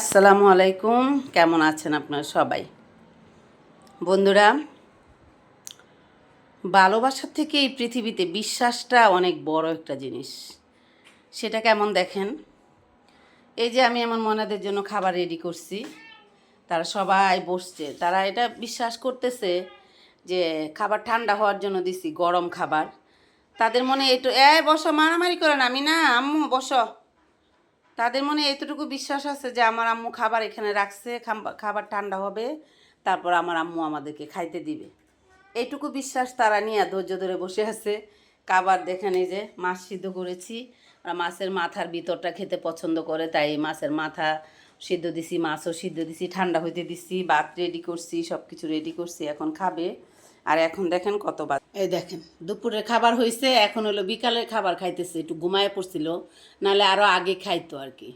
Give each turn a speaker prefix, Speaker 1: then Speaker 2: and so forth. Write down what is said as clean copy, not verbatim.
Speaker 1: আসসালামু আলাইকুম। কেমন আছেন আপনারা সবাই? বন্ধুরা, ভালোবাসার থেকে এই পৃথিবীতে বিশ্বাসটা অনেক বড় একটা জিনিস। সেটা কেমন দেখেন, এই যে আমি আমার মনাদের জন্য খাবার রেডি করছি, তারা সবাই বসছে, তারা এটা বিশ্বাস করতেছে যে খাবার ঠান্ডা হওয়ার জন্য দিছি, গরম খাবার। তাদের মনে একটু বসো, মারামারি করে না, আমি না আম্মু বসো। তাদের মনে এতটুকু বিশ্বাস আছে যে আমার আম্মু খাবার এখানে রাখছে, খাবার ঠান্ডা হবে, তারপর আমার আম্মু আমাদেরকে খাইতে দিবে। এইটুকু বিশ্বাস তারা নিয়ে ধৈর্য ধরে বসে আছে। খাবার দেখেন, এই যে মাছ সিদ্ধ করেছি, আর মাছের মাথার ভিতরটা খেতে পছন্দ করে, তাই মাছের মাথা সিদ্ধ দিছি, মাছও সিদ্ধ দিছি, ঠান্ডা হইতে দিছি, ভাত রেডি করছি, সব কিছু রেডি করছি, এখন খাবে। আর এখন দেখেন কত এই দেখেন দুপুরের খাবার হয়েছে, এখন হলো বিকালের খাবার খাইতেছে, একটু ঘুমায় পড়ছিল, নাহলে আরও আগে খাইতো আর কি।